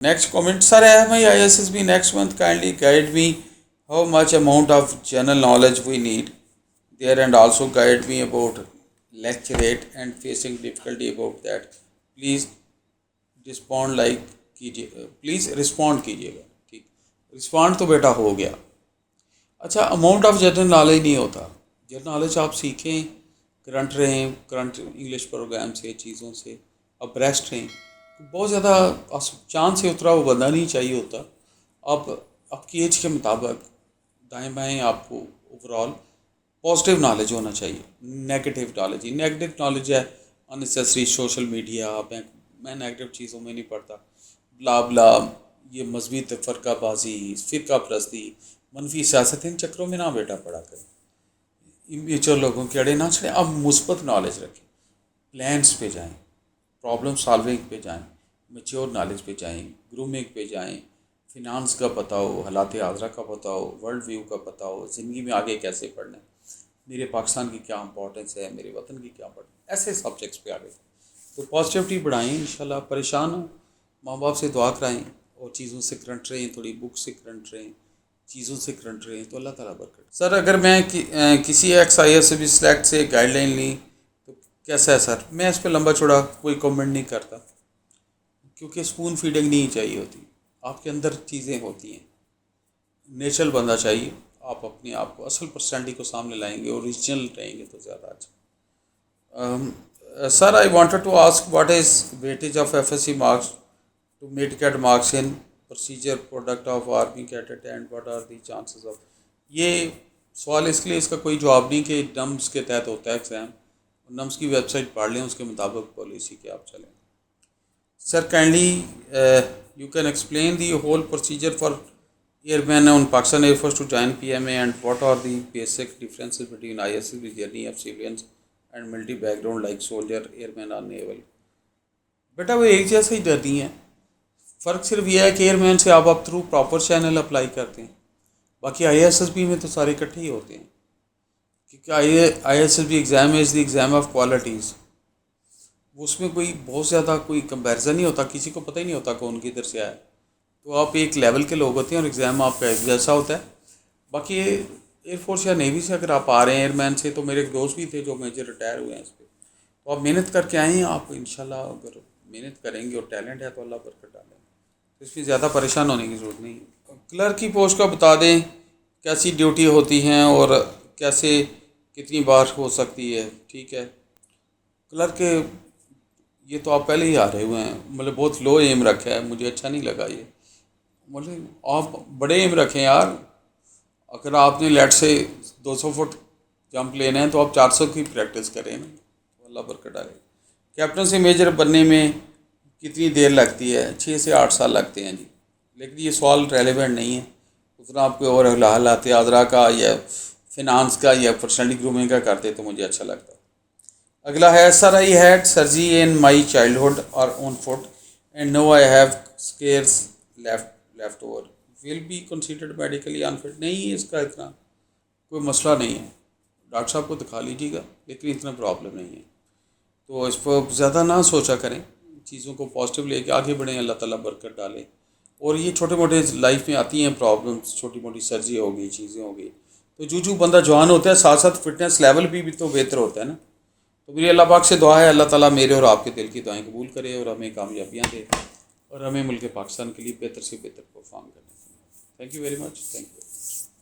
Next comment, sir, I have my ISSB next month. Kindly guide me how much amount of general knowledge we need there, and also guide me about lecture rate and facing difficulty about that. Please respond like कीजिए, please respond कीजिएगा। ठीक, respond तो बेटा हो गया। अच्छा, amount of general knowledge नहीं होता। जनरल नॉलेज आप सीखें, करंट रहें, करंट इंग्लिश प्रोग्राम से, चीज़ों से अब्रेस्ट रहें। बहुत ज़्यादा चांद से उतरा वो बंदा नहीं चाहिए होता। आप आपकी एज के मुताबिक दाएं बाएं आपको ओवरऑल पॉजिटिव नॉलेज होना चाहिए। नेगेटिव नॉलेज है अननेसेसरी सोशल मीडिया। मैं नेगेटिव चीज़ों में नहीं पढ़ता। ब्ला ब्ला, ये मजहबी फ़रकाबाजी, फ़िरका परस्ती, मनफी सियासत, इन चक्रों में ना बेटा पड़ा करें। इमेच्योर लोगों के अड़े ना चढ़ें। आप मुस्बत नॉलेज रखें, प्लान्स पे जाएं, प्रॉब्लम सॉल्विंग पे जाएं, मैच्योर नॉलेज पे जाएं, ग्रूमिंग पे जाएं, फिनांस का पता हो, हालात हाज़रा का पता हो, वर्ल्ड व्यू का पता हो, ज़िंदगी में आगे कैसे पढ़ना है, मेरे पाकिस्तान की क्या इंपॉर्टेंस है, मेरे वतन की क्या इंपॉर्टेंस, ऐसे सब्जेक्ट्स पे आगे। तो पॉजिटिविटी बढ़ाएं। इंशाल्लाह परेशान हो, माँ बाप से दुआ कराएं और चीज़ों से करंट रहें, थोड़ी बुक से करंट रहें, चीज़ों से करंट रहें, तो अल्लाह ताला बरकत। सर, अगर मैं किसी XIS से भी सिलेक्ट से गाइडलाइन ली तो कैसा है सर? मैं इस पर लंबा चौड़ा कोई कमेंट नहीं करता, क्योंकि स्पून फीडिंग नहीं चाहिए होती। आपके अंदर चीज़ें होती हैं, नेचुरल बंदा चाहिए। आप अपने आप को असल पर्सनैलिटी को सामने लाएंगे, ओरिजिनल रहेंगे तो ज़्यादा अच्छा। Sir, I wanted to ask what is weightage of FSC marks to MDCAT marks in procedure product of army cadet and what are the chances of. ये सवाल इसके लिए इसका कोई जवाब नहीं कि नम्स के तहत होता है एग्ज़ाम। नम्स की वेबसाइट पढ़ लें, उसके मुताबिक पॉलिसी के आप चलें। Sir, kindly you can explain the whole procedure for airmen on Pakistan Air Force to join PMA, and what are the basic differences between ISSB journey of civilians and military background like soldier, airmen और naval? बेटा वो एक जैसा ही journey है। फ़र्क सिर्फ ये है कि एयरमैन से आप थ्रू प्रॉपर चैनल अप्लाई करते हैं, बाकी ISSB में तो सारे इकट्ठे ही होते हैं, क्योंकि ISSB exam is the exam of qualities. उसमें कोई बहुत ज़्यादा कोई कंपैरिजन नहीं होता, किसी को पता ही नहीं होता कौन किधर से आया। तो आप एक लेवल के लोग होते हैं और एग्ज़ाम आपका एक जैसा होता है। बाकी एयरफोर्स या नेवी से अगर आप आ रहे हैं एयरमैन से, तो मेरे एक दोस्त भी थे जो मेजर रिटायर हुए हैं इस पर। तो आप मेहनत करके आए हैं, आप इंशाल्लाह अगर मेहनत करेंगे और टैलेंट है तो अल्लाह बरकत डालें। तो इसमें ज़्यादा परेशान होने की ज़रूरत नहीं है। क्लर्क की पोस्ट का बता दें, कैसी ड्यूटी होती हैं और कैसे कितनी बार हो सकती है। ठीक है, क्लर्क के ये तो आप पहले ही आ रहे हुए हैं, मतलब बहुत लो एम रखा है, मुझे अच्छा नहीं लगा ये। मतलब आप बड़े एम रखें यार। अगर आपने लेट से 200 फुट जंप लेना है तो आप 400 की प्रैक्टिस करें ना, तो अल्लाह बरकत डाले। कैप्टन से मेजर बनने में कितनी देर लगती है? 6 से 8 साल लगते हैं जी। लेकिन ये सवाल रेलेवेंट नहीं है उतना। आपको और हालात हाज़रा का या फिनांस का या पर्सनैलिटी ग्रूमिंग का करते तो मुझे अच्छा लगता। अगला है, sir, I had surgery in my childhood और on foot and no I have scars left over, will be considered medically unfit. नहीं, इसका इतना कोई मसला नहीं है, डॉक्टर साहब को दिखा लीजिएगा, लेकिन इतना प्रॉब्लम नहीं है। तो इस पर ज़्यादा ना सोचा करें, चीज़ों को पॉजिटिव लेके आगे बढ़ें, अल्लाह ताला बरकत डाले। और ये छोटे मोटे लाइफ में आती हैं प्रॉब्लम्स, छोटी मोटी सर्जरी हो गई, चीज़ें हो गई, तो जो बंदा जवान होता है साथ साथ फिटनेस लेवल भी तो बेहतर होता है ना। तो मेरी अल्लाह पाक से दुआ है, अल्लाह ताला मेरे और आपके दिल की दुआएं कबूल करे और हमें कामयाबियाँ दे और हमें मुल्क पाकिस्तान के लिए बेहतर से बेहतर परफॉर्म करने। Thank you very much. Thank you.